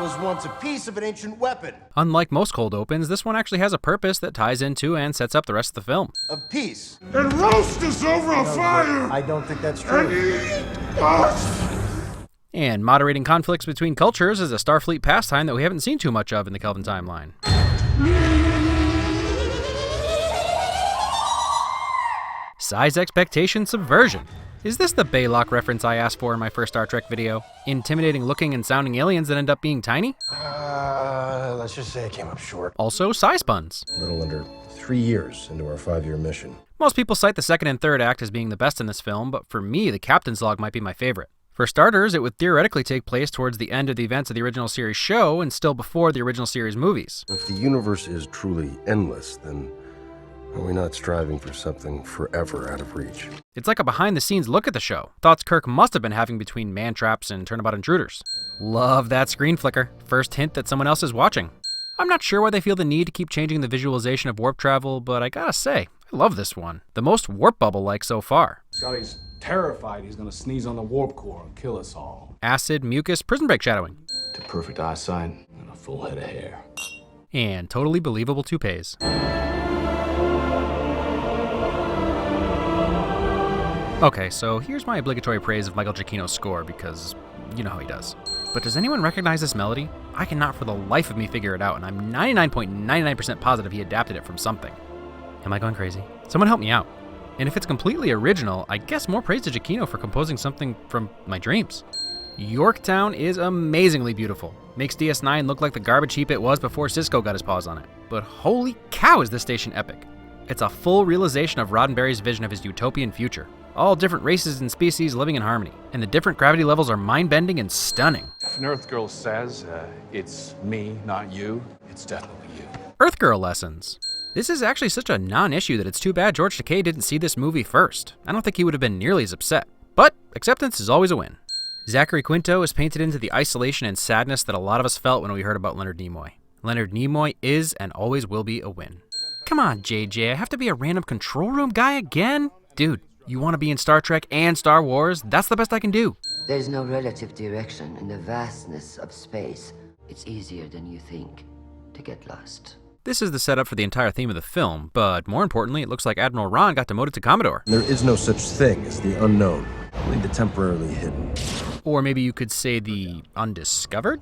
was once a piece of an ancient weapon. Unlike most cold opens, this one actually has a purpose that ties into and sets up the rest of the film. Of peace. And roast us over a fire! I don't think that's true. And eat us! And moderating conflicts between cultures is a Starfleet pastime that we haven't seen too much of in the Kelvin timeline. Size expectation subversion. Is this the Baylock reference I asked for in my first Star Trek video? Intimidating looking and sounding aliens that end up being tiny? Let's just say I came up short. Also, size puns. A little under 3 years into our 5-year mission. Most people cite the second and third act as being the best in this film, but for me, the captain's log might be my favorite. For starters, it would theoretically take place towards the end of the events of the original series show and still before the original series movies. If the universe is truly endless, then are we not striving for something forever out of reach? It's like a behind-the-scenes look at the show. Thoughts Kirk must have been having between man-traps and turnabout intruders. Love that screen flicker. First hint that someone else is watching. I'm not sure why they feel the need to keep changing the visualization of warp travel, but I gotta say, I love this one. The most warp bubble-like so far. Scotty's terrified he's gonna sneeze on the warp core and kill us all. Acid, mucus, prison break shadowing. To perfect eyesight and a full head of hair. And totally believable toupees. Okay, so here's my obligatory praise of Michael Giacchino's score, because you know how he does. But does anyone recognize this melody? I cannot for the life of me figure it out, and I'm 99.99% positive he adapted it from something. Am I going crazy? Someone help me out. And if it's completely original, I guess more praise to Giacchino for composing something from my dreams. Yorktown is amazingly beautiful. Makes DS9 look like the garbage heap it was before Sisko got his paws on it. But holy cow is this station epic. It's a full realization of Roddenberry's vision of his utopian future. All different races and species living in harmony. And the different gravity levels are mind-bending and stunning. If an Earth girl says, it's me, not you, it's definitely you. Earth Girl lessons. This is actually such a non-issue that it's too bad George Takei didn't see this movie first. I don't think he would have been nearly as upset. But acceptance is always a win. Zachary Quinto is painted into the isolation and sadness that a lot of us felt when we heard about Leonard Nimoy. Leonard Nimoy is and always will be a win. Come on, JJ, I have to be a random control room guy again? Dude, you want to be in Star Trek and Star Wars? That's the best I can do. There's no relative direction in the vastness of space. It's easier than you think to get lost. This is the setup for the entire theme of the film, but more importantly, it looks like Admiral Ron got demoted to Commodore. There is no such thing as the unknown, only the temporarily hidden. Or maybe you could say the undiscovered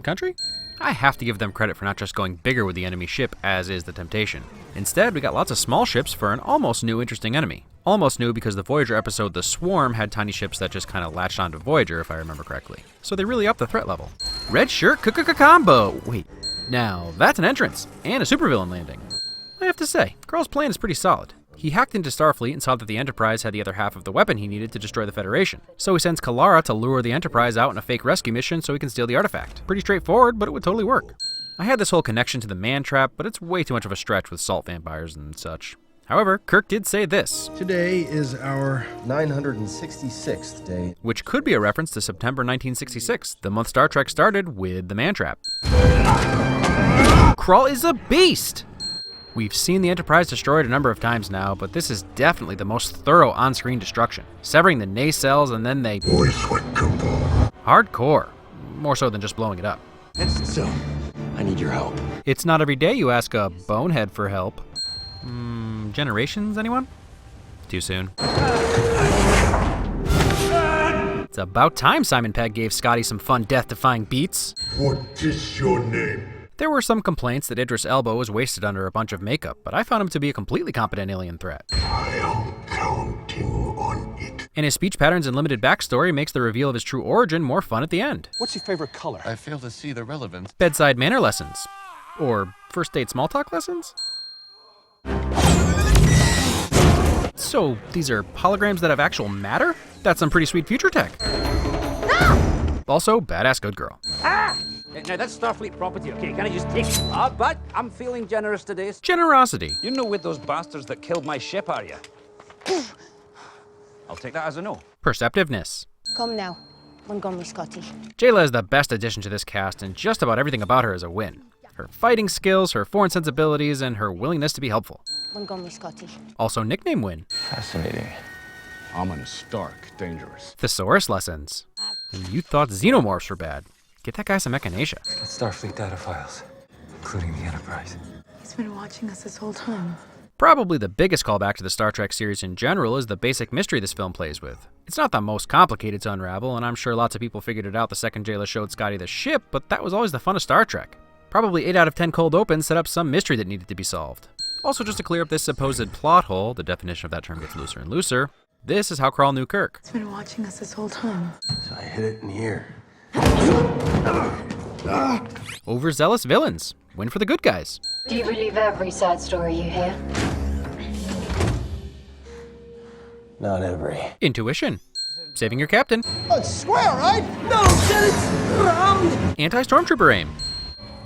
country? I have to give them credit for not just going bigger with the enemy ship, as is the Temptation. Instead, we got lots of small ships for an almost new interesting enemy. Almost new because the Voyager episode The Swarm had tiny ships that just kind of latched onto Voyager, if I remember correctly. So they really upped the threat level. Red shirt combo! Wait, now that's an entrance, and a supervillain landing. I have to say, Carl's plan is pretty solid. He hacked into Starfleet and saw that the Enterprise had the other half of the weapon he needed to destroy the Federation. So he sends Kalara to lure the Enterprise out in a fake rescue mission so he can steal the artifact. Pretty straightforward, but it would totally work. I had this whole connection to the man trap, but it's way too much of a stretch with salt vampires and such. However, Kirk did say this. Today is our 966th day. Which could be a reference to September 1966, the month Star Trek started with the man trap. Krall is a beast! We've seen the Enterprise destroyed a number of times now, but this is definitely the most thorough on-screen destruction. Severing the nacelles and then they... Hardcore. More so than just blowing it up. So, I need your help. It's not every day you ask a bonehead for help. Generations, anyone? Too soon. It's about time Simon Pegg gave Scotty some fun death-defying beats. What is your name? There were some complaints that Idris Elba was wasted under a bunch of makeup, but I found him to be a completely competent alien threat. I am counting on it. And his speech patterns and limited backstory makes the reveal of his true origin more fun at the end. What's your favorite color? I fail to see the relevance. Bedside manner lessons. Or first date small talk lessons? So, these are holograms that have actual matter? That's some pretty sweet future tech. Also, badass good girl. Now that's Starfleet property, okay? Can I just take it? But I'm feeling generous today. Generosity. You know with those bastards that killed my ship, are you? I'll take that as a no. Perceptiveness. Come now, Montgomery Scotty. Jayla is the best addition to this cast, and just about everything about her is a win. Her fighting skills, her foreign sensibilities, and her willingness to be helpful. Montgomery Scotty. Also nickname win. Fascinating. Ominous, dark, dangerous. Thesaurus lessons. And you thought xenomorphs were bad. Get that guy some echinacea. Starfleet data files, including the Enterprise. He's been watching us this whole time. Probably the biggest callback to the Star Trek series in general is the basic mystery this film plays with. It's not the most complicated to unravel, and I'm sure lots of people figured it out the second Jayla showed Scotty the ship, but that was always the fun of Star Trek. Probably 8 out of 10 cold opens set up some mystery that needed to be solved. Also, just to clear up this supposed plot hole, the definition of that term gets looser and looser, this is how Carl knew Kirk. He's been watching us this whole time. So I hit it in the ear. Overzealous villains. Win for the good guys. Do you believe every sad story you hear? Not every. Intuition. Saving your captain. Oh, it's square, right? No, it's round. Anti-stormtrooper aim.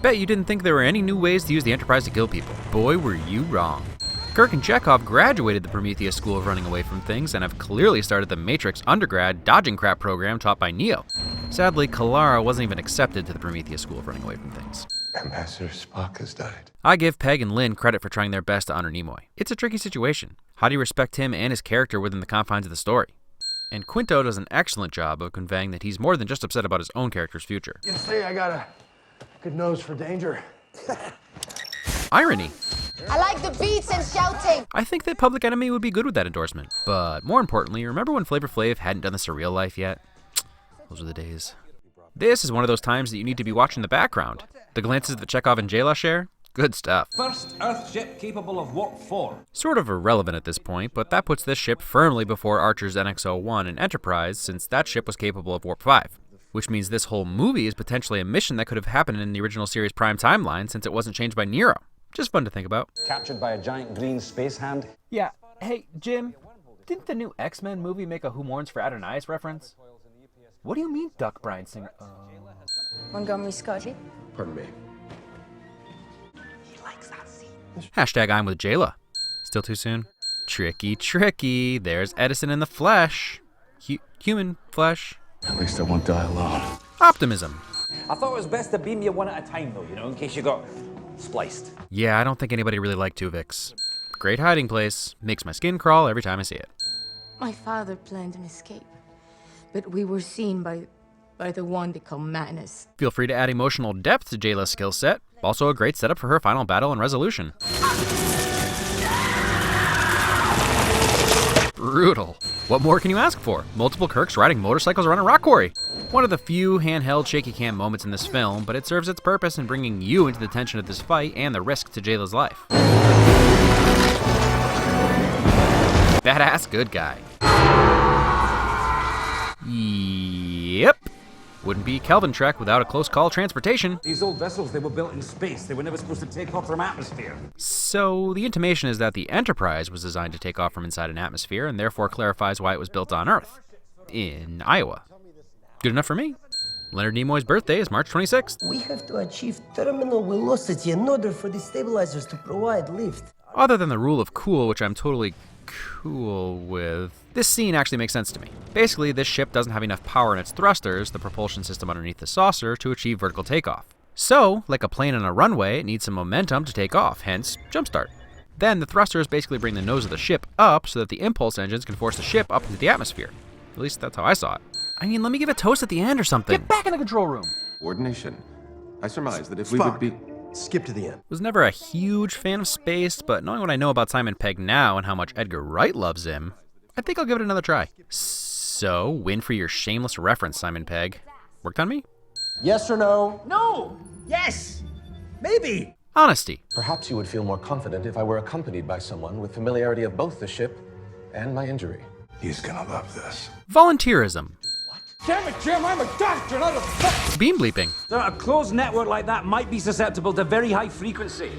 Bet you didn't think there were any new ways to use the Enterprise to kill people. Boy, were you wrong. Kirk and Chekhov graduated the Prometheus School of Running Away from Things and have clearly started the Matrix undergrad dodging crap program taught by Neo. Sadly, Kalara wasn't even accepted to the Prometheus School of Running Away from Things. Ambassador Spock has died. I give Peg and Lynn credit for trying their best to honor Nimoy. It's a tricky situation. How do you respect him and his character within the confines of the story? And Quinto does an excellent job of conveying that he's more than just upset about his own character's future. You can say I got a good nose for danger. Irony. I like the beats and shouting. I think that Public Enemy would be good with that endorsement. But more importantly, remember when Flavor Flav hadn't done the surreal life yet? Those were the days. This is one of those times that you need to be watching the background. The glances that Chekhov and Jayla share? Good stuff. First Earth ship capable of Warp 4. Sort of irrelevant at this point, but that puts this ship firmly before Archer's NX-01 and Enterprise, since that ship was capable of Warp 5. Which means this whole movie is potentially a mission that could have happened in the original series prime timeline since it wasn't changed by Nero. Just fun to think about. Captured by a giant green space hand. Yeah, hey, Jim, didn't the new X-Men movie make a Who Mourns for Adonais reference? What do you mean Duck Bryan singer? Montgomery Scotty. Pardon me. Hashtag I'm with Jayla. Still too soon? Tricky, tricky. There's Edison in the flesh. Human flesh. At least I won't die alone. Optimism. I thought it was best to beam you one at a time, though, you know, in case you got spliced. Yeah, I don't think anybody really liked Tuvix. Great hiding place. Makes my skin crawl every time I see it. My father planned an escape, but we were seen by the one they call Madness. Feel free to add emotional depth to Jayla's skill set. Also a great setup for her final battle and resolution. Brutal. What more can you ask for? Multiple Kirks riding motorcycles around a rock quarry. One of the few handheld shaky cam moments in this film, but it serves its purpose in bringing you into the tension of this fight and the risk to Jayla's life. Badass good guy. Yep. Wouldn't be Kelvin Trek without a close call transportation. These old vessels, they were built in space. They were never supposed to take off from atmosphere. So the intimation is that the Enterprise was designed to take off from inside an atmosphere and therefore clarifies why it was built on Earth. In Iowa. Good enough for me. Leonard Nimoy's birthday is March 26th. We have to achieve terminal velocity in order for the stabilizers to provide lift. Other than the rule of cool, which I'm totally cool with, this scene actually makes sense to me. Basically, this ship doesn't have enough power in its thrusters, the propulsion system underneath the saucer, to achieve vertical takeoff. So, like a plane on a runway, it needs some momentum to take off, hence jumpstart. Then the thrusters basically bring the nose of the ship up so that the impulse engines can force the ship up into the atmosphere. At least that's how I saw it. I mean, let me give a toast at the end or something. Get back in the control room. Coordination. I surmise that if Spock. we would be... Skip to the end. Was never a huge fan of space, but knowing what I know about Simon Pegg now and how much Edgar Wright loves him, I think I'll give it another try. So, win for your shameless reference, Simon Pegg. Worked on me? Yes or no? No! Yes! Maybe! Honesty. Perhaps you would feel more confident if I were accompanied by someone with familiarity of both the ship and my injury. He's gonna love this. Volunteerism. Damn it, Jim, I'm a doctor, not a... Beam bleeping. So a closed network like that might be susceptible to very high frequency.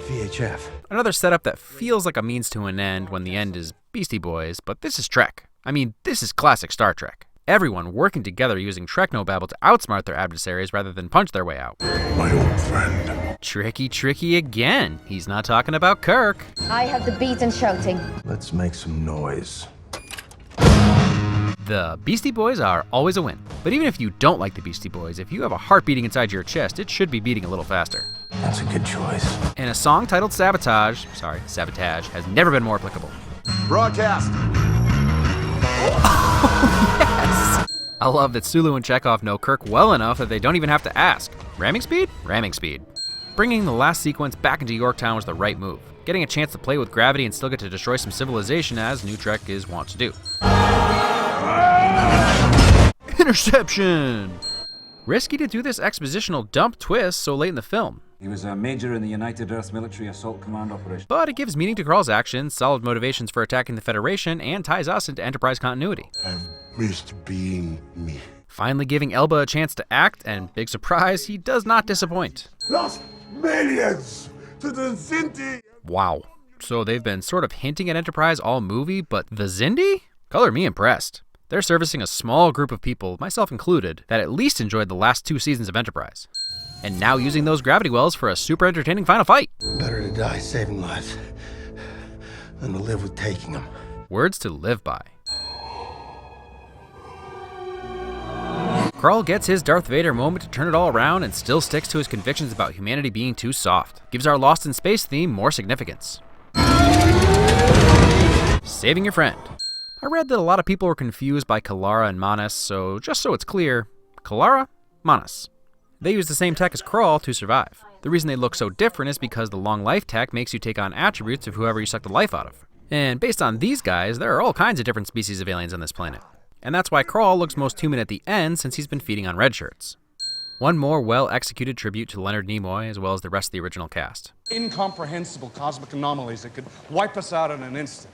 VHF. Another setup that feels like a means to an end when the end is Beastie Boys, but this is Trek. I mean, this is classic Star Trek. Everyone working together using Treknobabble to outsmart their adversaries rather than punch their way out. My old friend. Tricky, tricky again. He's not talking about Kirk. I have the beats and shouting. Let's make some noise. The Beastie Boys are always a win. But even if you don't like the Beastie Boys, if you have a heart beating inside your chest, it should be beating a little faster. That's a good choice. And a song titled Sabotage, has never been more applicable. Broadcast. Yes! I love that Sulu and Chekhov know Kirk well enough that they don't even have to ask. Ramming speed? Ramming speed. Bringing the last sequence back into Yorktown was the right move. Getting a chance to play with gravity and still get to destroy some civilization, as New Trek is wont to do. Interception! Risky to do this expositional dump twist so late in the film. He was a major in the United Earth Military Assault Command operation. But it gives meaning to Krall's actions, solid motivations for attacking the Federation, and ties us into Enterprise continuity. I've missed being me. Finally giving Elba a chance to act, and big surprise, he does not disappoint. Lost millions to the Zinti! Wow. So they've been sort of hinting at Enterprise all movie, but the Xindi? Color me impressed. They're servicing a small group of people, myself included, that at least enjoyed the last 2 seasons of Enterprise. And now using those gravity wells for a super entertaining final fight. Better to die saving lives than to live with taking them. Words to live by. Krall gets his Darth Vader moment to turn it all around and still sticks to his convictions about humanity being too soft. Gives our Lost in Space theme more significance. Saving your friend. I read that a lot of people were confused by Kalara and Manas, so just so it's clear, Kalara, Manas. They use the same tech as Krall to survive. The reason they look so different is because the long life tech makes you take on attributes of whoever you suck the life out of. And based on these guys, there are all kinds of different species of aliens on this planet. And that's why Krall looks most human at the end, since he's been feeding on red shirts. One more well-executed tribute to Leonard Nimoy, as well as the rest of the original cast. Incomprehensible cosmic anomalies that could wipe us out in an instant.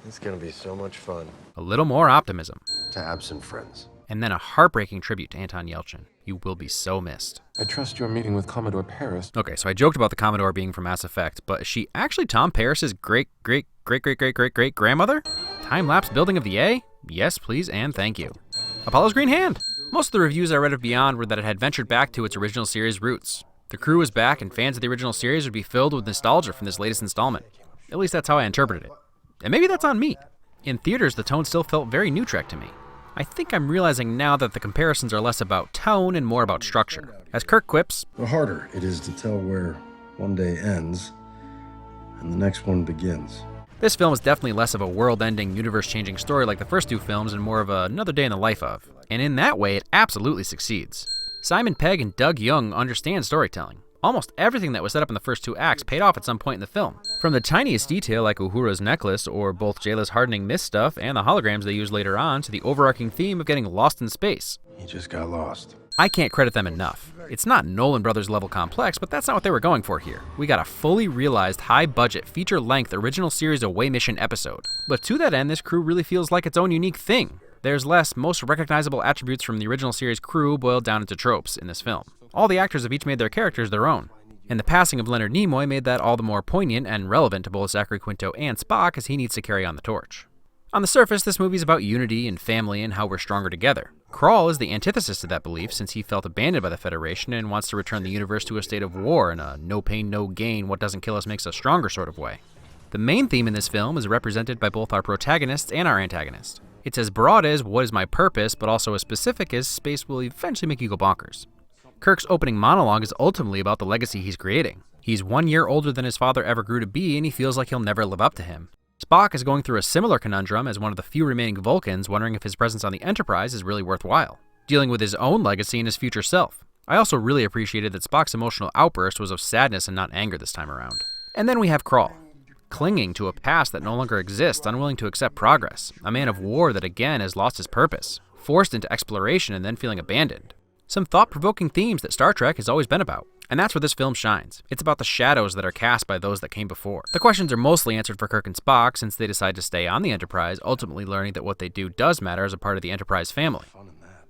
It's gonna be so much fun. A little more optimism. To absent friends. And then a heartbreaking tribute to Anton Yelchin. You will be so missed. I trust your meeting with Commodore Paris. Okay, so I joked about the Commodore being from Mass Effect, but is she actually Tom Paris's great-great-great-great-great-great-grandmother? Time-lapse building of the A? Yes, please, and thank you. Apollo's Green Hand. Most of the reviews I read of Beyond were that it had ventured back to its original series roots. The crew was back, and fans of the original series would be filled with nostalgia from this latest installment. At least that's how I interpreted it. And maybe that's on me. In theaters, the tone still felt very New Trek to me. I think I'm realizing now that the comparisons are less about tone and more about structure. As Kirk quips, The harder it is to tell where one day ends and the next one begins. This film is definitely less of a world-ending, universe-changing story like the first 2 films and more of another day in the life of. And in that way, it absolutely succeeds. Simon Pegg and Doug Young understand storytelling. Almost everything that was set up in the first 2 acts paid off at some point in the film. From the tiniest detail like Uhura's necklace, or both Jayla's hardening mist stuff and the holograms they use later on, to the overarching theme of getting lost in space. He just got lost. I can't credit them enough. It's not Nolan Brothers level complex, but that's not what they were going for here. We got a fully realized, high-budget, feature-length original series away mission episode. But to that end, this crew really feels like its own unique thing. There's less, most recognizable attributes from the original series crew boiled down into tropes in this film. All the actors have each made their characters their own. And the passing of Leonard Nimoy made that all the more poignant and relevant to both Zachary Quinto and Spock, as he needs to carry on the torch. On the surface, this movie is about unity and family and how we're stronger together. Krall is the antithesis to that belief, since he felt abandoned by the Federation and wants to return the universe to a state of war in a no pain, no gain, what doesn't kill us makes us stronger sort of way. The main theme in this film is represented by both our protagonists and our antagonist. It's as broad as what is my purpose, but also as specific as space will eventually make you go bonkers. Kirk's opening monologue is ultimately about the legacy he's creating. He's 1 year older than his father ever grew to be, and he feels like he'll never live up to him. Spock is going through a similar conundrum as one of the few remaining Vulcans, wondering if his presence on the Enterprise is really worthwhile, dealing with his own legacy and his future self. I also really appreciated that Spock's emotional outburst was of sadness and not anger this time around. And then we have Krall, clinging to a past that no longer exists, unwilling to accept progress, a man of war that again has lost his purpose, forced into exploration and then feeling abandoned. Some thought-provoking themes that Star Trek has always been about. And that's where this film shines. It's about the shadows that are cast by those that came before. The questions are mostly answered for Kirk and Spock since they decide to stay on the Enterprise, ultimately learning that what they do does matter as a part of the Enterprise family.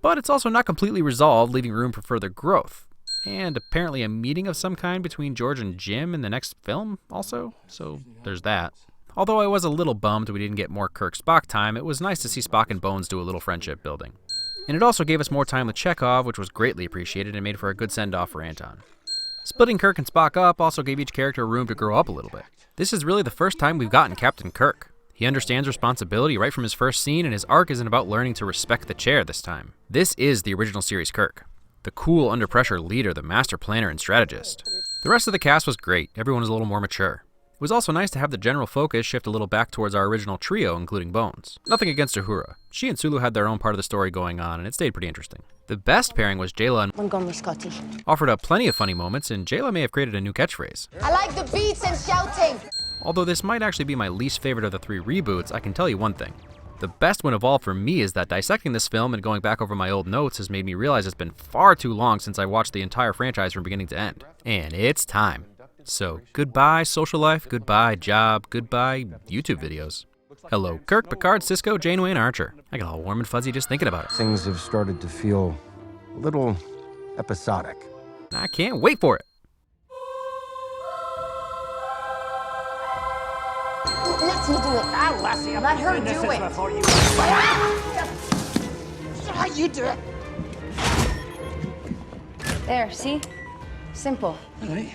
But it's also not completely resolved, leaving room for further growth. And apparently a meeting of some kind between George and Jim in the next film also, so there's that. Although I was a little bummed we didn't get more Kirk-Spock time, it was nice to see Spock and Bones do a little friendship building. And it also gave us more time with Chekhov, which was greatly appreciated and made for a good send-off for Anton. Splitting Kirk and Spock up also gave each character room to grow up a little bit. This is really the first time we've gotten Captain Kirk. He understands responsibility right from his first scene, and his arc isn't about learning to respect the chair this time. This is the original series Kirk, the cool under-pressure leader, the master planner and strategist. The rest of the cast was great. Everyone was a little more mature. It was also nice to have the general focus shift a little back towards our original trio, including Bones. Nothing against Uhura. She and Sulu had their own part of the story going on, and it stayed pretty interesting. The best pairing was Jayla and Montgomery Scotty. offered up plenty of funny moments, and Jayla may have created a new catchphrase. I like the beats and shouting. Although this might actually be my least favorite of the 3 reboots, I can tell you one thing. The best one of all for me is that dissecting this film and going back over my old notes has made me realize it's been far too long since I watched the entire franchise from beginning to end. And it's time. So goodbye social life, goodbye job, goodbye YouTube videos. Hello Kirk, Picard, Cisco, Janeway, and Archer. I get all warm and fuzzy just thinking about it. Things have started to feel a little episodic. I can't wait for it. Let me do it. Ah, Lassie, I'm Let her doing this do it. before you. How you do it? There, see? Simple. All right.